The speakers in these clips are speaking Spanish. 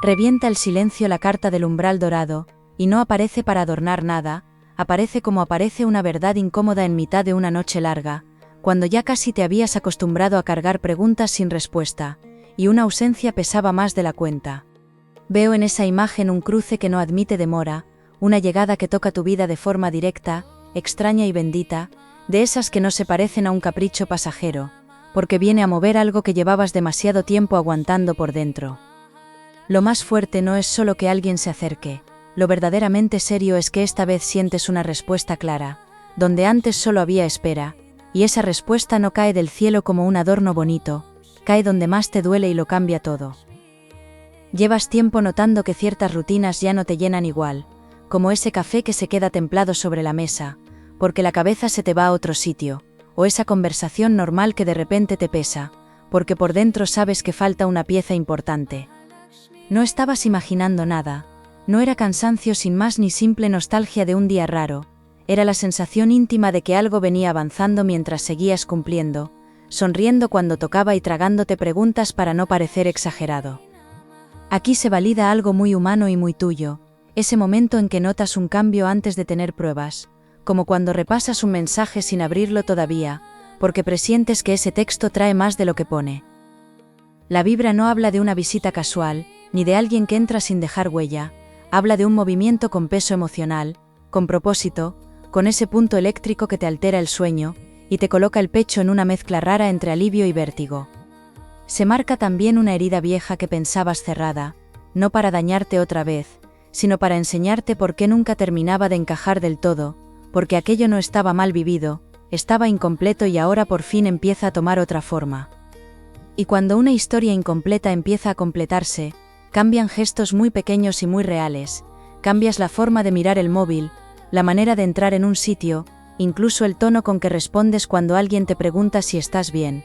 Revienta el silencio la carta del umbral dorado, y no aparece para adornar nada, aparece como aparece una verdad incómoda en mitad de una noche larga, cuando ya casi te habías acostumbrado a cargar preguntas sin respuesta, y una ausencia pesaba más de la cuenta. Veo en esa imagen un cruce que no admite demora, una llegada que toca tu vida de forma directa, extraña y bendita, de esas que no se parecen a un capricho pasajero, porque viene a mover algo que llevabas demasiado tiempo aguantando por dentro. Lo más fuerte no es solo que alguien se acerque, lo verdaderamente serio es que esta vez sientes una respuesta clara, donde antes solo había espera, y esa respuesta no cae del cielo como un adorno bonito, cae donde más te duele y lo cambia todo. Llevas tiempo notando que ciertas rutinas ya no te llenan igual, como ese café que se queda templado sobre la mesa, porque la cabeza se te va a otro sitio, o esa conversación normal que de repente te pesa, porque por dentro sabes que falta una pieza importante. No estabas imaginando nada, no era cansancio sin más ni simple nostalgia de un día raro, era la sensación íntima de que algo venía avanzando mientras seguías cumpliendo, sonriendo cuando tocaba y tragándote preguntas para no parecer exagerado. Aquí se valida algo muy humano y muy tuyo, ese momento en que notas un cambio antes de tener pruebas, como cuando repasas un mensaje sin abrirlo todavía, porque presientes que ese texto trae más de lo que pone. La vibra no habla de una visita casual, ni de alguien que entra sin dejar huella, habla de un movimiento con peso emocional, con propósito, con ese punto eléctrico que te altera el sueño, y te coloca el pecho en una mezcla rara entre alivio y vértigo. Se marca también una herida vieja que pensabas cerrada, no para dañarte otra vez, sino para enseñarte por qué nunca terminaba de encajar del todo, porque aquello no estaba mal vivido, estaba incompleto y ahora por fin empieza a tomar otra forma. Y cuando una historia incompleta empieza a completarse, cambian gestos muy pequeños y muy reales, cambias la forma de mirar el móvil, la manera de entrar en un sitio, incluso el tono con que respondes cuando alguien te pregunta si estás bien.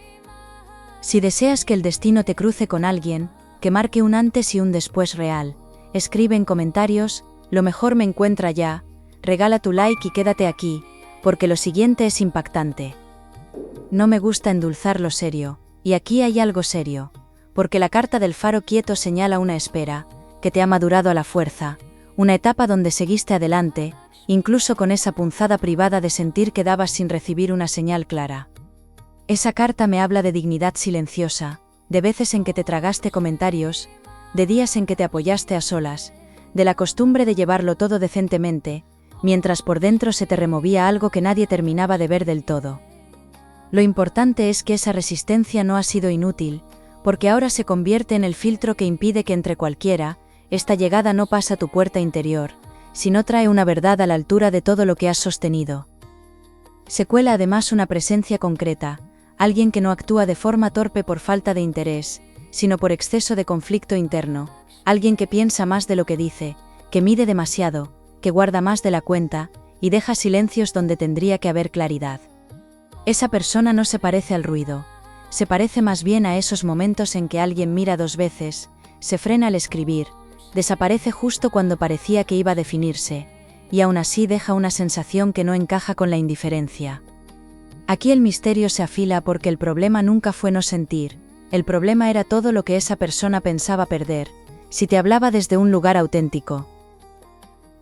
Si deseas que el destino te cruce con alguien, que marque un antes y un después real, escribe en comentarios, lo mejor me encuentra ya, regala tu like y quédate aquí, porque lo siguiente es impactante. No me gusta endulzar lo serio, y aquí hay algo serio, porque la carta del faro quieto señala una espera, que te ha madurado a la fuerza, una etapa donde seguiste adelante, incluso con esa punzada privada de sentir que dabas sin recibir una señal clara. Esa carta me habla de dignidad silenciosa, de veces en que te tragaste comentarios, de días en que te apoyaste a solas, de la costumbre de llevarlo todo decentemente, mientras por dentro se te removía algo que nadie terminaba de ver del todo. Lo importante es que esa resistencia no ha sido inútil, porque ahora se convierte en el filtro que impide que entre cualquiera, esta llegada no pasa a tu puerta interior, sino trae una verdad a la altura de todo lo que has sostenido. Se cuela además una presencia concreta, alguien que no actúa de forma torpe por falta de interés, sino por exceso de conflicto interno, alguien que piensa más de lo que dice, que mide demasiado, que guarda más de la cuenta, y deja silencios donde tendría que haber claridad. Esa persona no se parece al ruido, se parece más bien a esos momentos en que alguien mira dos veces, se frena al escribir, desaparece justo cuando parecía que iba a definirse, y aún así deja una sensación que no encaja con la indiferencia. Aquí el misterio se afila porque el problema nunca fue no sentir, el problema era todo lo que esa persona pensaba perder, si te hablaba desde un lugar auténtico.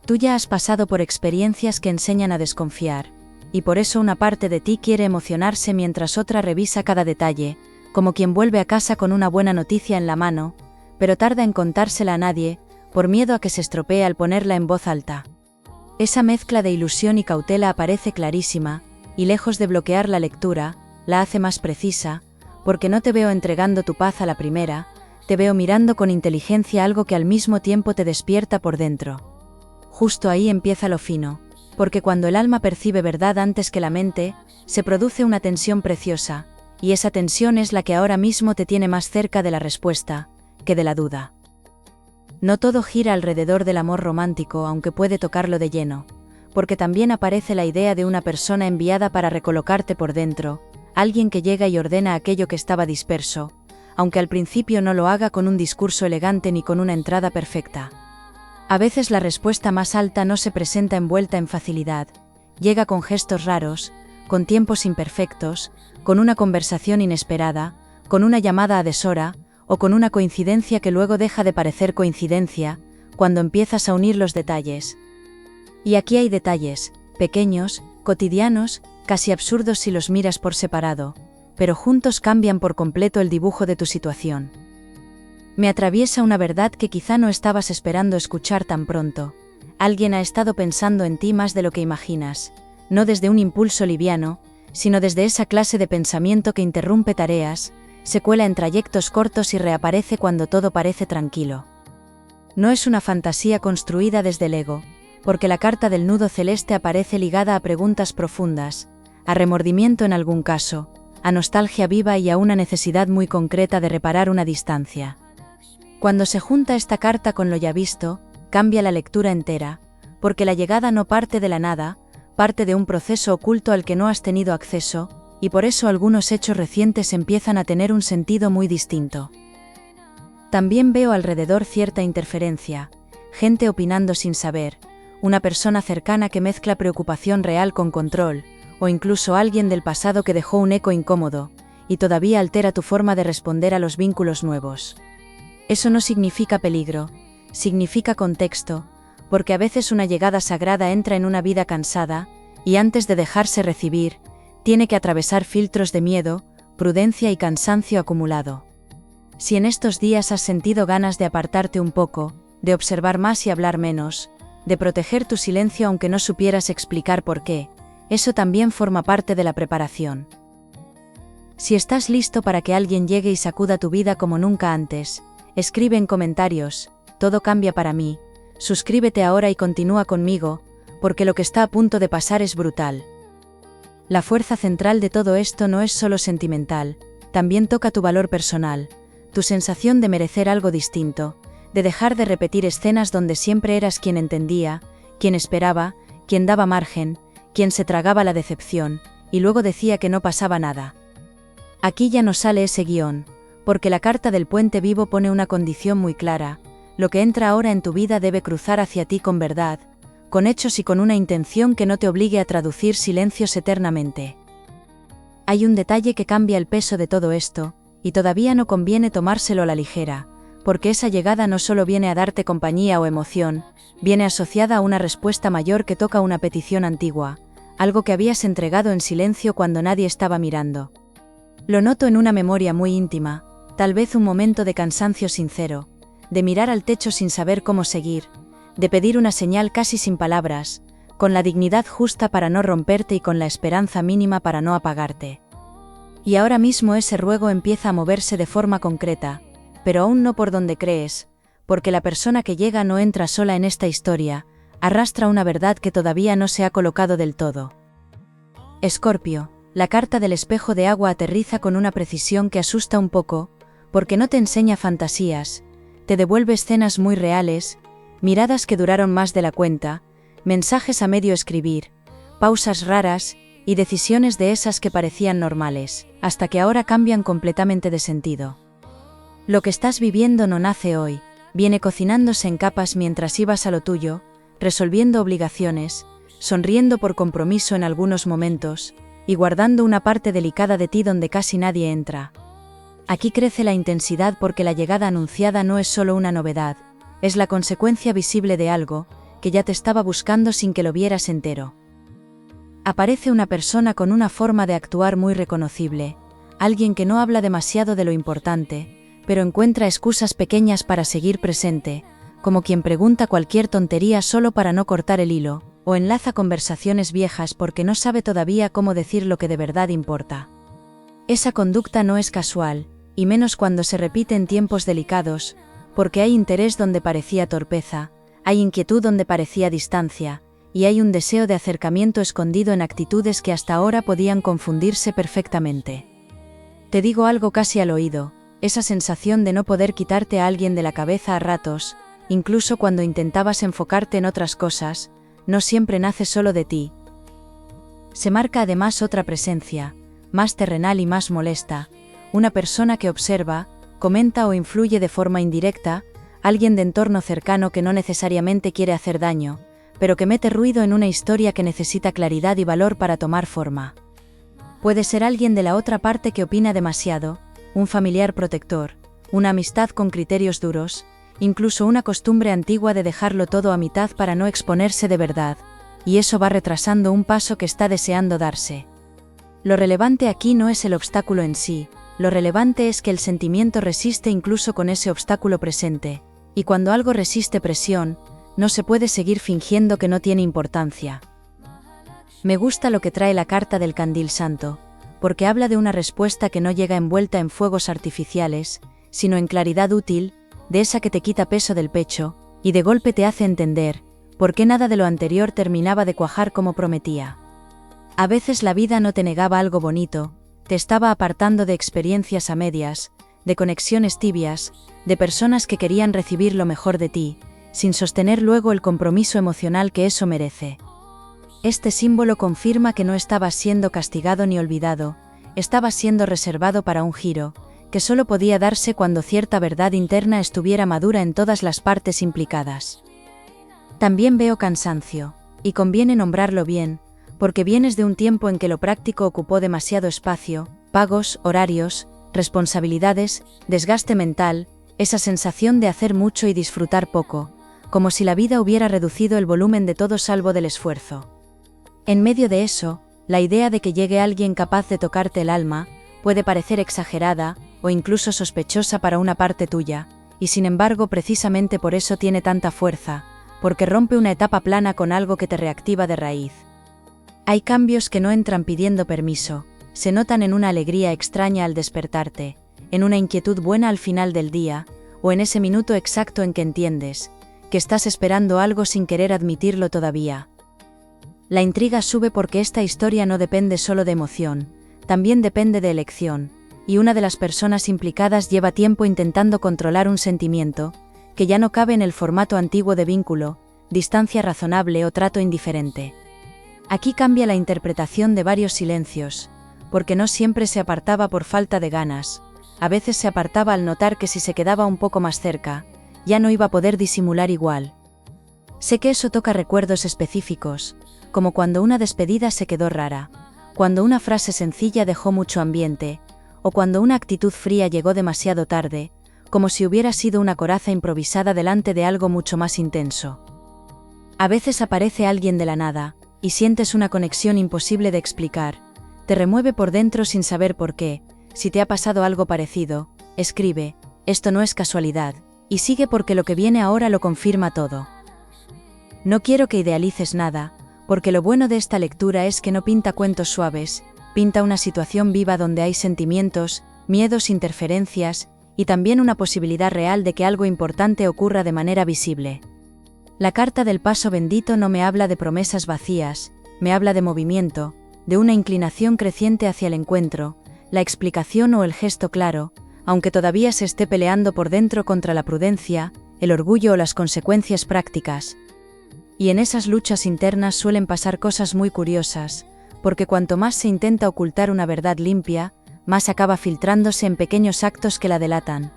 Tú ya has pasado por experiencias que enseñan a desconfiar, y por eso una parte de ti quiere emocionarse mientras otra revisa cada detalle, como quien vuelve a casa con una buena noticia en la mano, pero tarda en contársela a nadie, por miedo a que se estropee al ponerla en voz alta. Esa mezcla de ilusión y cautela aparece clarísima, y lejos de bloquear la lectura, la hace más precisa, porque no te veo entregando tu paz a la primera, te veo mirando con inteligencia algo que al mismo tiempo te despierta por dentro. Justo ahí empieza lo fino, porque cuando el alma percibe verdad antes que la mente, se produce una tensión preciosa, y esa tensión es la que ahora mismo te tiene más cerca de la respuesta, que de la duda. No todo gira alrededor del amor romántico, aunque puede tocarlo de lleno, porque también aparece la idea de una persona enviada para recolocarte por dentro, alguien que llega y ordena aquello que estaba disperso, aunque al principio no lo haga con un discurso elegante ni con una entrada perfecta. A veces la respuesta más alta no se presenta envuelta en facilidad, llega con gestos raros, con tiempos imperfectos, con una conversación inesperada, con una llamada a deshora, o con una coincidencia que luego deja de parecer coincidencia, cuando empiezas a unir los detalles. Y aquí hay detalles, pequeños, cotidianos, casi absurdos si los miras por separado, pero juntos cambian por completo el dibujo de tu situación. Me atraviesa una verdad que quizá no estabas esperando escuchar tan pronto. Alguien ha estado pensando en ti más de lo que imaginas, no desde un impulso liviano, sino desde esa clase de pensamiento que interrumpe tareas, se cuela en trayectos cortos y reaparece cuando todo parece tranquilo. No es una fantasía construida desde el ego, porque la carta del nudo celeste aparece ligada a preguntas profundas, a remordimiento en algún caso, a nostalgia viva y a una necesidad muy concreta de reparar una distancia. Cuando se junta esta carta con lo ya visto, cambia la lectura entera, porque la llegada no parte de la nada, parte de un proceso oculto al que no has tenido acceso, y por eso algunos hechos recientes empiezan a tener un sentido muy distinto. También veo alrededor cierta interferencia, gente opinando sin saber, una persona cercana que mezcla preocupación real con control, o incluso alguien del pasado que dejó un eco incómodo, y todavía altera tu forma de responder a los vínculos nuevos. Eso no significa peligro, significa contexto, porque a veces una llegada sagrada entra en una vida cansada, y antes de dejarse recibir, tiene que atravesar filtros de miedo, prudencia y cansancio acumulado. Si en estos días has sentido ganas de apartarte un poco, de observar más y hablar menos, de proteger tu silencio aunque no supieras explicar por qué, eso también forma parte de la preparación. Si estás listo para que alguien llegue y sacuda tu vida como nunca antes, escribe en comentarios, todo cambia para mí, suscríbete ahora y continúa conmigo, porque lo que está a punto de pasar es brutal. La fuerza central de todo esto no es solo sentimental, también toca tu valor personal, tu sensación de merecer algo distinto, de dejar de repetir escenas donde siempre eras quien entendía, quien esperaba, quien daba margen, quien se tragaba la decepción, y luego decía que no pasaba nada. Aquí ya no sale ese guión, porque la carta del puente vivo pone una condición muy clara, lo que entra ahora en tu vida debe cruzar hacia ti con verdad, con hechos y con una intención que no te obligue a traducir silencios eternamente. Hay un detalle que cambia el peso de todo esto, y todavía no conviene tomárselo a la ligera, porque esa llegada no solo viene a darte compañía o emoción, viene asociada a una respuesta mayor que toca una petición antigua, algo que habías entregado en silencio cuando nadie estaba mirando. Lo noto en una memoria muy íntima, tal vez un momento de cansancio sincero, de mirar al techo sin saber cómo seguir, de pedir una señal casi sin palabras, con la dignidad justa para no romperte y con la esperanza mínima para no apagarte. Y ahora mismo ese ruego empieza a moverse de forma concreta, pero aún no por donde crees, porque la persona que llega no entra sola en esta historia, arrastra una verdad que todavía no se ha colocado del todo. Escorpio, la carta del espejo de agua aterriza con una precisión que asusta un poco, porque no te enseña fantasías, te devuelve escenas muy reales, miradas que duraron más de la cuenta, mensajes a medio escribir, pausas raras, y decisiones de esas que parecían normales, hasta que ahora cambian completamente de sentido. Lo que estás viviendo no nace hoy, viene cocinándose en capas mientras ibas a lo tuyo, resolviendo obligaciones, sonriendo por compromiso en algunos momentos, y guardando una parte delicada de ti donde casi nadie entra. Aquí crece la intensidad porque la llegada anunciada no es solo una novedad, es la consecuencia visible de algo, que ya te estaba buscando sin que lo vieras entero. Aparece una persona con una forma de actuar muy reconocible, alguien que no habla demasiado de lo importante, pero encuentra excusas pequeñas para seguir presente, como quien pregunta cualquier tontería solo para no cortar el hilo, o enlaza conversaciones viejas porque no sabe todavía cómo decir lo que de verdad importa. Esa conducta no es casual, y menos cuando se repite en tiempos delicados, porque hay interés donde parecía torpeza, hay inquietud donde parecía distancia, y hay un deseo de acercamiento escondido en actitudes que hasta ahora podían confundirse perfectamente. Te digo algo casi al oído, esa sensación de no poder quitarte a alguien de la cabeza a ratos, incluso cuando intentabas enfocarte en otras cosas, no siempre nace solo de ti. Se marca además otra presencia, más terrenal y más molesta, una persona que observa, comenta o influye de forma indirecta, alguien de entorno cercano que no necesariamente quiere hacer daño, pero que mete ruido en una historia que necesita claridad y valor para tomar forma. Puede ser alguien de la otra parte que opina demasiado, un familiar protector, una amistad con criterios duros, incluso una costumbre antigua de dejarlo todo a mitad para no exponerse de verdad, y eso va retrasando un paso que está deseando darse. Lo relevante aquí no es el obstáculo en sí, lo relevante es que el sentimiento resiste incluso con ese obstáculo presente, y cuando algo resiste presión, no se puede seguir fingiendo que no tiene importancia. Me gusta lo que trae la carta del candil santo, porque habla de una respuesta que no llega envuelta en fuegos artificiales, sino en claridad útil, de esa que te quita peso del pecho, y de golpe te hace entender por qué nada de lo anterior terminaba de cuajar como prometía. A veces la vida no te negaba algo bonito, te estaba apartando de experiencias a medias, de conexiones tibias, de personas que querían recibir lo mejor de ti, sin sostener luego el compromiso emocional que eso merece. Este símbolo confirma que no estabas siendo castigado ni olvidado, estabas siendo reservado para un giro, que solo podía darse cuando cierta verdad interna estuviera madura en todas las partes implicadas. También veo cansancio, y conviene nombrarlo bien, porque vienes de un tiempo en que lo práctico ocupó demasiado espacio, pagos, horarios, responsabilidades, desgaste mental, esa sensación de hacer mucho y disfrutar poco, como si la vida hubiera reducido el volumen de todo salvo del esfuerzo. En medio de eso, la idea de que llegue alguien capaz de tocarte el alma, puede parecer exagerada, o incluso sospechosa para una parte tuya, y sin embargo precisamente por eso tiene tanta fuerza, porque rompe una etapa plana con algo que te reactiva de raíz. Hay cambios que no entran pidiendo permiso, se notan en una alegría extraña al despertarte, en una inquietud buena al final del día, o en ese minuto exacto en que entiendes que estás esperando algo sin querer admitirlo todavía. La intriga sube porque esta historia no depende solo de emoción, también depende de elección, y una de las personas implicadas lleva tiempo intentando controlar un sentimiento, que ya no cabe en el formato antiguo de vínculo, distancia razonable o trato indiferente. Aquí cambia la interpretación de varios silencios, porque no siempre se apartaba por falta de ganas, a veces se apartaba al notar que si se quedaba un poco más cerca, ya no iba a poder disimular igual. Sé que eso toca recuerdos específicos, como cuando una despedida se quedó rara, cuando una frase sencilla dejó mucho ambiente, o cuando una actitud fría llegó demasiado tarde, como si hubiera sido una coraza improvisada delante de algo mucho más intenso. A veces aparece alguien de la nada, y sientes una conexión imposible de explicar, te remueve por dentro sin saber por qué. Si te ha pasado algo parecido, escribe, esto no es casualidad, y sigue porque lo que viene ahora lo confirma todo. No quiero que idealices nada, porque lo bueno de esta lectura es que no pinta cuentos suaves, pinta una situación viva donde hay sentimientos, miedos, interferencias, y también una posibilidad real de que algo importante ocurra de manera visible. La carta del paso bendito no me habla de promesas vacías, me habla de movimiento, de una inclinación creciente hacia el encuentro, la explicación o el gesto claro, aunque todavía se esté peleando por dentro contra la prudencia, el orgullo o las consecuencias prácticas. Y en esas luchas internas suelen pasar cosas muy curiosas, porque cuanto más se intenta ocultar una verdad limpia, más acaba filtrándose en pequeños actos que la delatan.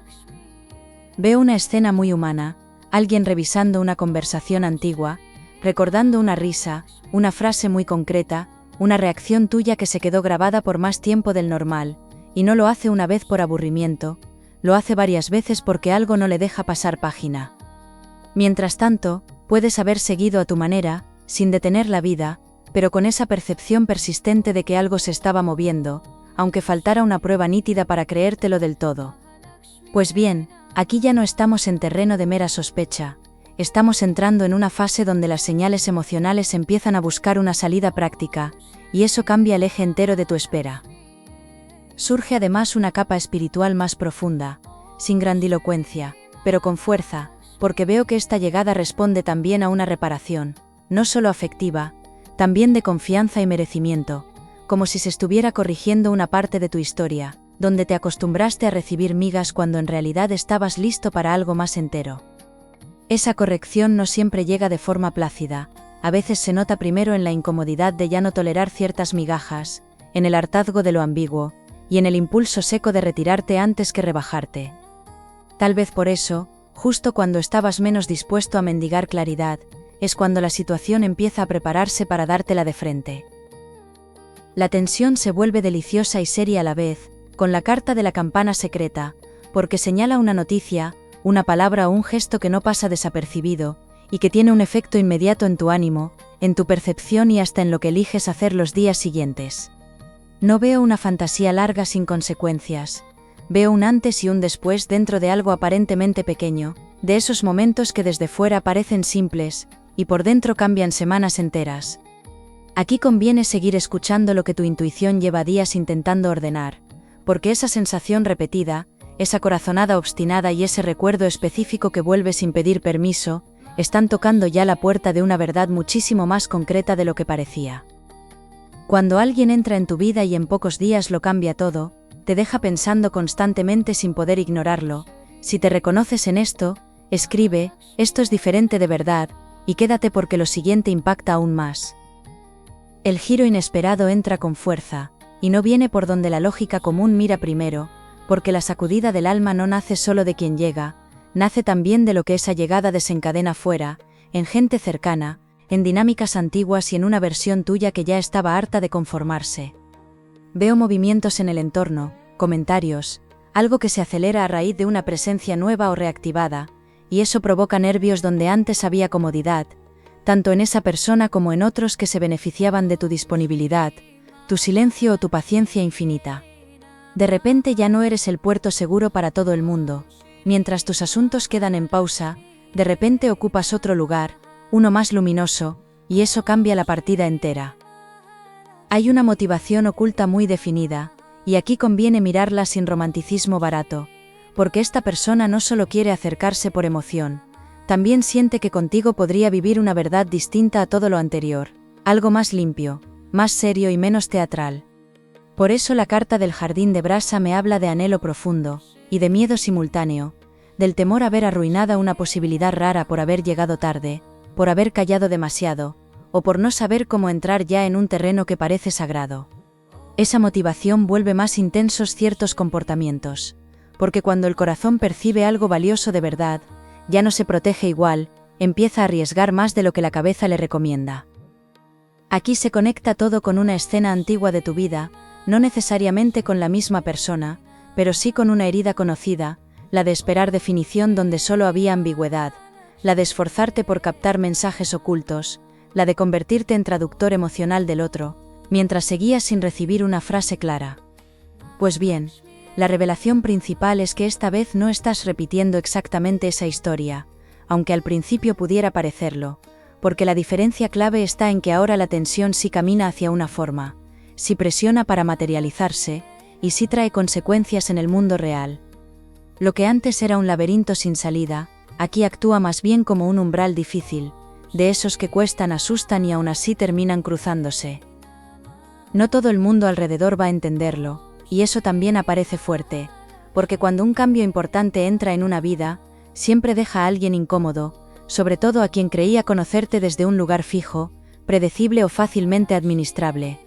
Veo una escena muy humana, alguien revisando una conversación antigua, recordando una risa, una frase muy concreta, una reacción tuya que se quedó grabada por más tiempo del normal, y no lo hace una vez por aburrimiento, lo hace varias veces porque algo no le deja pasar página. Mientras tanto, puedes haber seguido a tu manera, sin detener la vida, pero con esa percepción persistente de que algo se estaba moviendo, aunque faltara una prueba nítida para creértelo del todo. Pues bien, aquí ya no estamos en terreno de mera sospecha, estamos entrando en una fase donde las señales emocionales empiezan a buscar una salida práctica, y eso cambia el eje entero de tu espera. Surge además una capa espiritual más profunda, sin grandilocuencia, pero con fuerza, porque veo que esta llegada responde también a una reparación, no solo afectiva, también de confianza y merecimiento, como si se estuviera corrigiendo una parte de tu historia, donde te acostumbraste a recibir migas cuando en realidad estabas listo para algo más entero. Esa corrección no siempre llega de forma plácida, a veces se nota primero en la incomodidad de ya no tolerar ciertas migajas, en el hartazgo de lo ambiguo, y en el impulso seco de retirarte antes que rebajarte. Tal vez por eso, justo cuando estabas menos dispuesto a mendigar claridad, es cuando la situación empieza a prepararse para dártela de frente. La tensión se vuelve deliciosa y seria a la vez, con la carta de la campana secreta, porque señala una noticia, una palabra o un gesto que no pasa desapercibido, y que tiene un efecto inmediato en tu ánimo, en tu percepción y hasta en lo que eliges hacer los días siguientes. No veo una fantasía larga sin consecuencias. Veo un antes y un después dentro de algo aparentemente pequeño, de esos momentos que desde fuera parecen simples, y por dentro cambian semanas enteras. Aquí conviene seguir escuchando lo que tu intuición lleva días intentando ordenar, porque esa sensación repetida, esa corazonada obstinada y ese recuerdo específico que vuelve sin pedir permiso, están tocando ya la puerta de una verdad muchísimo más concreta de lo que parecía. Cuando alguien entra en tu vida y en pocos días lo cambia todo, te deja pensando constantemente sin poder ignorarlo. Si te reconoces en esto, escribe, esto es diferente de verdad, y quédate porque lo siguiente impacta aún más. El giro inesperado entra con fuerza, y no viene por donde la lógica común mira primero, porque la sacudida del alma no nace solo de quien llega, nace también de lo que esa llegada desencadena fuera, en gente cercana, en dinámicas antiguas y en una versión tuya que ya estaba harta de conformarse. Veo movimientos en el entorno, comentarios, algo que se acelera a raíz de una presencia nueva o reactivada, y eso provoca nervios donde antes había comodidad, tanto en esa persona como en otros que se beneficiaban de tu disponibilidad, tu silencio o tu paciencia infinita. De repente ya no eres el puerto seguro para todo el mundo, mientras tus asuntos quedan en pausa, de repente ocupas otro lugar, uno más luminoso, y eso cambia la partida entera. Hay una motivación oculta muy definida, y aquí conviene mirarla sin romanticismo barato, porque esta persona no solo quiere acercarse por emoción, también siente que contigo podría vivir una verdad distinta a todo lo anterior, algo más limpio, más serio y menos teatral. Por eso la carta del jardín de brasa me habla de anhelo profundo, y de miedo simultáneo, del temor a ver arruinada una posibilidad rara por haber llegado tarde, por haber callado demasiado, o por no saber cómo entrar ya en un terreno que parece sagrado. Esa motivación vuelve más intensos ciertos comportamientos, porque cuando el corazón percibe algo valioso de verdad, ya no se protege igual, empieza a arriesgar más de lo que la cabeza le recomienda. Aquí se conecta todo con una escena antigua de tu vida, no necesariamente con la misma persona, pero sí con una herida conocida, la de esperar definición donde solo había ambigüedad, la de esforzarte por captar mensajes ocultos, la de convertirte en traductor emocional del otro, mientras seguías sin recibir una frase clara. Pues bien, la revelación principal es que esta vez no estás repitiendo exactamente esa historia, aunque al principio pudiera parecerlo, porque la diferencia clave está en que ahora la tensión sí camina hacia una forma, sí presiona para materializarse, y sí trae consecuencias en el mundo real. Lo que antes era un laberinto sin salida, aquí actúa más bien como un umbral difícil, de esos que cuestan, asustan y aún así terminan cruzándose. No todo el mundo alrededor va a entenderlo, y eso también aparece fuerte, porque cuando un cambio importante entra en una vida, siempre deja a alguien incómodo, sobre todo a quien creía conocerte desde un lugar fijo, predecible o fácilmente administrable.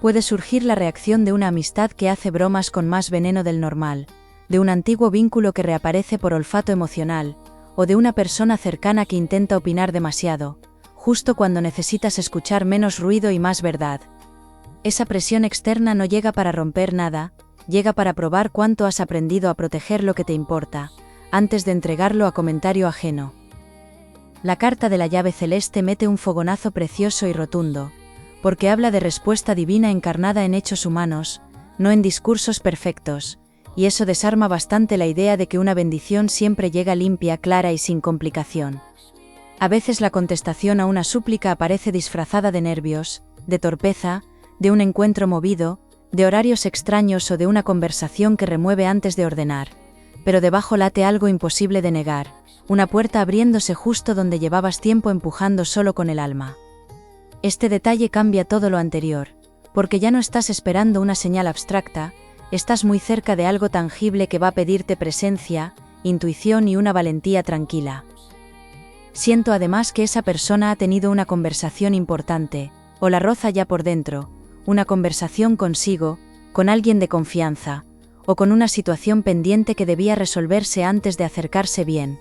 Puede surgir la reacción de una amistad que hace bromas con más veneno del normal, de un antiguo vínculo que reaparece por olfato emocional, o de una persona cercana que intenta opinar demasiado, justo cuando necesitas escuchar menos ruido y más verdad. Esa presión externa no llega para romper nada, llega para probar cuánto has aprendido a proteger lo que te importa, antes de entregarlo a comentario ajeno. La carta de la llave celeste mete un fogonazo precioso y rotundo, porque habla de respuesta divina encarnada en hechos humanos, no en discursos perfectos, y eso desarma bastante la idea de que una bendición siempre llega limpia, clara y sin complicación. A veces la contestación a una súplica aparece disfrazada de nervios, de torpeza, de un encuentro movido, de horarios extraños o de una conversación que remueve antes de ordenar, pero debajo late algo imposible de negar, una puerta abriéndose justo donde llevabas tiempo empujando solo con el alma. Este detalle cambia todo lo anterior, porque ya no estás esperando una señal abstracta, estás muy cerca de algo tangible que va a pedirte presencia, intuición y una valentía tranquila. Siento además que esa persona ha tenido una conversación importante, o la roza ya por dentro, una conversación consigo, con alguien de confianza, o con una situación pendiente que debía resolverse antes de acercarse bien.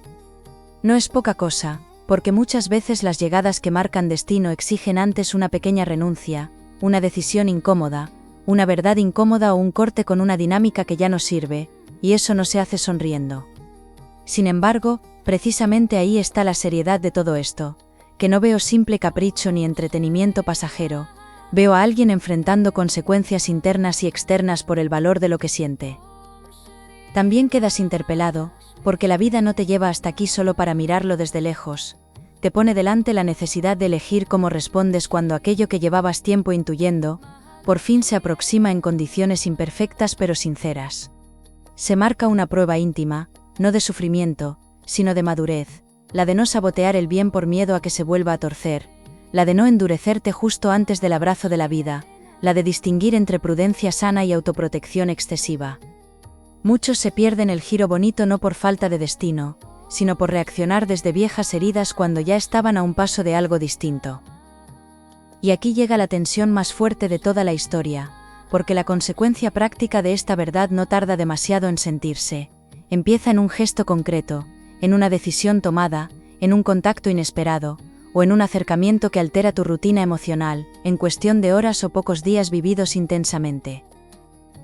No es poca cosa, porque muchas veces las llegadas que marcan destino exigen antes una pequeña renuncia, una decisión incómoda, una verdad incómoda o un corte con una dinámica que ya no sirve, y eso no se hace sonriendo. Sin embargo, precisamente ahí está la seriedad de todo esto, que no veo simple capricho ni entretenimiento pasajero, veo a alguien enfrentando consecuencias internas y externas por el valor de lo que siente. También quedas interpelado, porque la vida no te lleva hasta aquí solo para mirarlo desde lejos, te pone delante la necesidad de elegir cómo respondes cuando aquello que llevabas tiempo intuyendo, por fin se aproxima en condiciones imperfectas pero sinceras. Se marca una prueba íntima, no de sufrimiento, sino de madurez, la de no sabotear el bien por miedo a que se vuelva a torcer, la de no endurecerte justo antes del abrazo de la vida, la de distinguir entre prudencia sana y autoprotección excesiva. Muchos se pierden el giro bonito no por falta de destino, sino por reaccionar desde viejas heridas cuando ya estaban a un paso de algo distinto. Y aquí llega la tensión más fuerte de toda la historia, porque la consecuencia práctica de esta verdad no tarda demasiado en sentirse. Empieza en un gesto concreto, en una decisión tomada, en un contacto inesperado, o en un acercamiento que altera tu rutina emocional, en cuestión de horas o pocos días vividos intensamente.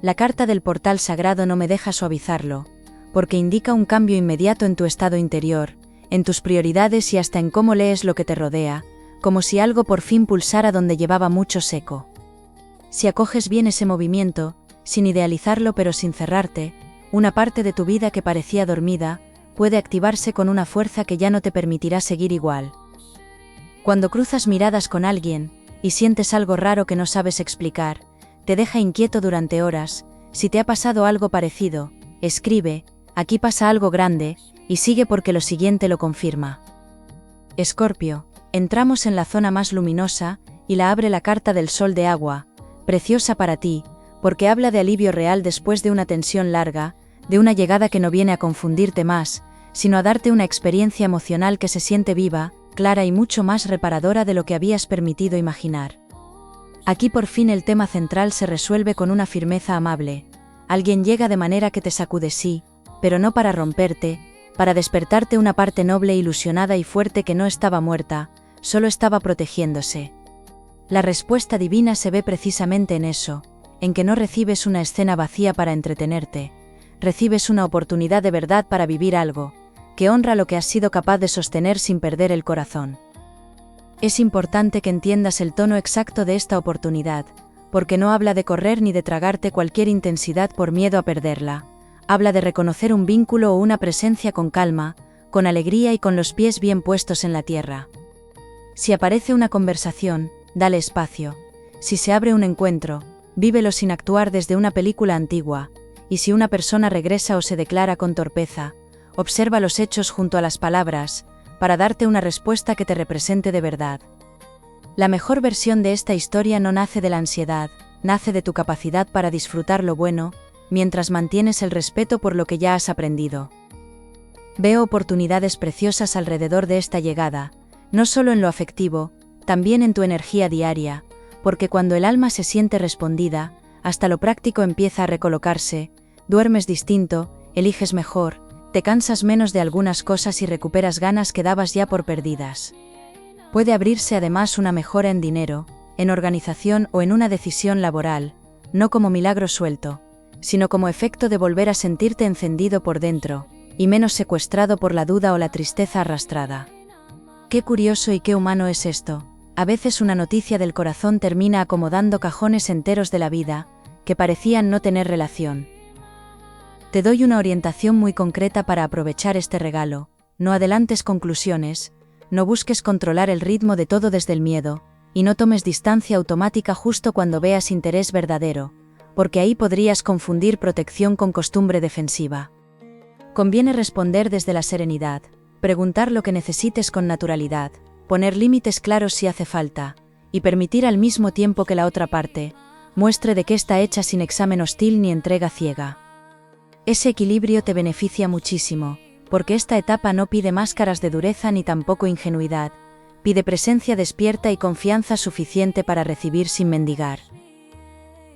La carta del portal sagrado no me deja suavizarlo, porque indica un cambio inmediato en tu estado interior, en tus prioridades y hasta en cómo lees lo que te rodea, como si algo por fin pulsara donde llevaba mucho seco. Si acoges bien ese movimiento, sin idealizarlo pero sin cerrarte, una parte de tu vida que parecía dormida, puede activarse con una fuerza que ya no te permitirá seguir igual. Cuando cruzas miradas con alguien, y sientes algo raro que no sabes explicar, te deja inquieto durante horas, si te ha pasado algo parecido, escribe, aquí pasa algo grande, y sigue porque lo siguiente lo confirma. Escorpio, entramos en la zona más luminosa, y la abre la carta del sol de agua, preciosa para ti, porque habla de alivio real después de una tensión larga, de una llegada que no viene a confundirte más, sino a darte una experiencia emocional que se siente viva, clara y mucho más reparadora de lo que habías permitido imaginar. Aquí por fin el tema central se resuelve con una firmeza amable. Alguien llega de manera que te sacude sí, pero no para romperte, para despertarte una parte noble, ilusionada y fuerte que no estaba muerta, solo estaba protegiéndose. La respuesta divina se ve precisamente en eso, en que no recibes una escena vacía para entretenerte, recibes una oportunidad de verdad para vivir algo, que honra lo que has sido capaz de sostener sin perder el corazón. Es importante que entiendas el tono exacto de esta oportunidad, porque no habla de correr ni de tragarte cualquier intensidad por miedo a perderla, habla de reconocer un vínculo o una presencia con calma, con alegría y con los pies bien puestos en la tierra. Si aparece una conversación, dale espacio. Si se abre un encuentro, vívelo sin actuar desde una película antigua, y si una persona regresa o se declara con torpeza, observa los hechos junto a las palabras, para darte una respuesta que te represente de verdad. La mejor versión de esta historia no nace de la ansiedad, nace de tu capacidad para disfrutar lo bueno, mientras mantienes el respeto por lo que ya has aprendido. Veo oportunidades preciosas alrededor de esta llegada, no solo en lo afectivo, también en tu energía diaria, porque cuando el alma se siente respondida, hasta lo práctico empieza a recolocarse, duermes distinto, eliges mejor, te cansas menos de algunas cosas y recuperas ganas que dabas ya por perdidas. Puede abrirse además una mejora en dinero, en organización o en una decisión laboral, no como milagro suelto, sino como efecto de volver a sentirte encendido por dentro, y menos secuestrado por la duda o la tristeza arrastrada. Qué curioso y qué humano es esto. A veces una noticia del corazón termina acomodando cajones enteros de la vida, que parecían no tener relación. Te doy una orientación muy concreta para aprovechar este regalo, no adelantes conclusiones, no busques controlar el ritmo de todo desde el miedo, y no tomes distancia automática justo cuando veas interés verdadero, porque ahí podrías confundir protección con costumbre defensiva. Conviene responder desde la serenidad, preguntar lo que necesites con naturalidad, poner límites claros si hace falta, y permitir al mismo tiempo que la otra parte muestre de qué está hecha sin examen hostil ni entrega ciega. Ese equilibrio te beneficia muchísimo, porque esta etapa no pide máscaras de dureza ni tampoco ingenuidad, pide presencia despierta y confianza suficiente para recibir sin mendigar.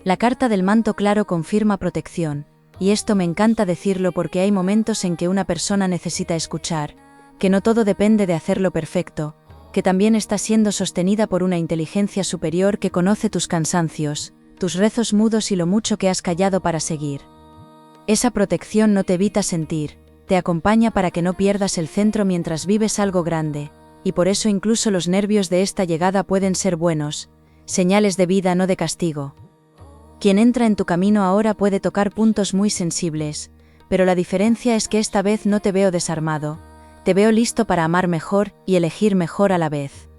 La carta del manto claro confirma protección, y esto me encanta decirlo porque hay momentos en que una persona necesita escuchar, que no todo depende de hacerlo perfecto, que también está siendo sostenida por una inteligencia superior que conoce tus cansancios, tus rezos mudos y lo mucho que has callado para seguir. Esa protección no te evita sentir, te acompaña para que no pierdas el centro mientras vives algo grande, y por eso incluso los nervios de esta llegada pueden ser buenos, señales de vida, no de castigo. Quien entra en tu camino ahora puede tocar puntos muy sensibles, pero la diferencia es que esta vez no te veo desarmado, te veo listo para amar mejor y elegir mejor a la vez.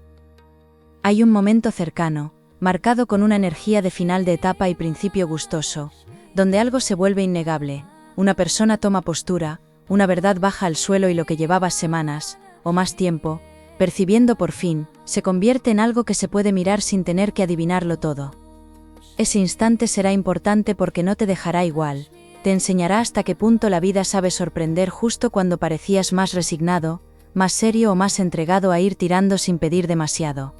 Hay un momento cercano, marcado con una energía de final de etapa y principio gustoso, donde algo se vuelve innegable, una persona toma postura, una verdad baja al suelo y lo que llevaba semanas, o más tiempo, percibiendo por fin, se convierte en algo que se puede mirar sin tener que adivinarlo todo. Ese instante será importante porque no te dejará igual, te enseñará hasta qué punto la vida sabe sorprender justo cuando parecías más resignado, más serio o más entregado a ir tirando sin pedir demasiado.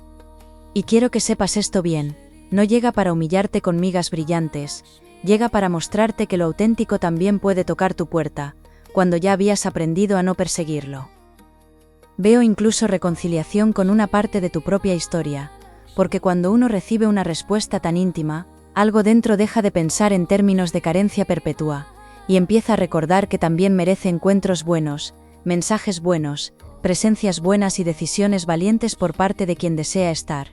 Y quiero que sepas esto bien, no llega para humillarte con migas brillantes, llega para mostrarte que lo auténtico también puede tocar tu puerta, cuando ya habías aprendido a no perseguirlo. Veo incluso reconciliación con una parte de tu propia historia, porque cuando uno recibe una respuesta tan íntima, algo dentro deja de pensar en términos de carencia perpetua, y empieza a recordar que también merece encuentros buenos, mensajes buenos, presencias buenas y decisiones valientes por parte de quien desea estar.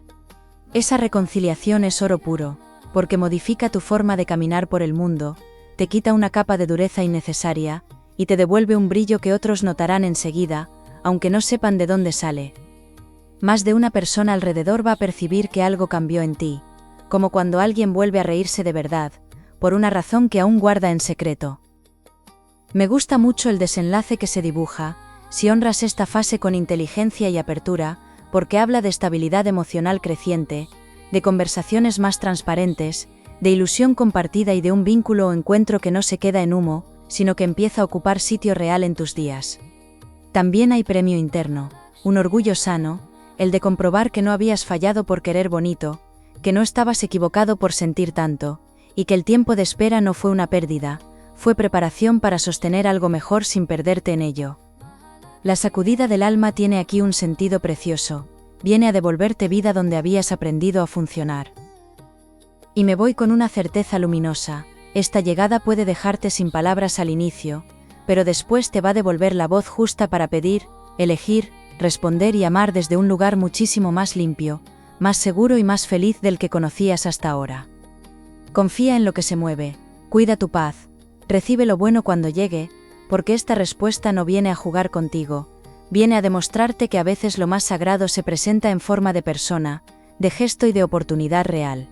Esa reconciliación es oro puro, porque modifica tu forma de caminar por el mundo, te quita una capa de dureza innecesaria, y te devuelve un brillo que otros notarán enseguida, aunque no sepan de dónde sale. Más de una persona alrededor va a percibir que algo cambió en ti, como cuando alguien vuelve a reírse de verdad, por una razón que aún guarda en secreto. Me gusta mucho el desenlace que se dibuja, si honras esta fase con inteligencia y apertura, porque habla de estabilidad emocional creciente, de conversaciones más transparentes, de ilusión compartida y de un vínculo o encuentro que no se queda en humo, sino que empieza a ocupar sitio real en tus días. También hay premio interno, un orgullo sano, el de comprobar que no habías fallado por querer bonito, que no estabas equivocado por sentir tanto, y que el tiempo de espera no fue una pérdida, fue preparación para sostener algo mejor sin perderte en ello. La sacudida del alma tiene aquí un sentido precioso, viene a devolverte vida donde habías aprendido a funcionar. Y me voy con una certeza luminosa, esta llegada puede dejarte sin palabras al inicio, pero después te va a devolver la voz justa para pedir, elegir, responder y amar desde un lugar muchísimo más limpio, más seguro y más feliz del que conocías hasta ahora. Confía en lo que se mueve, cuida tu paz, recibe lo bueno cuando llegue, porque esta respuesta no viene a jugar contigo, viene a demostrarte que a veces lo más sagrado se presenta en forma de persona, de gesto y de oportunidad real.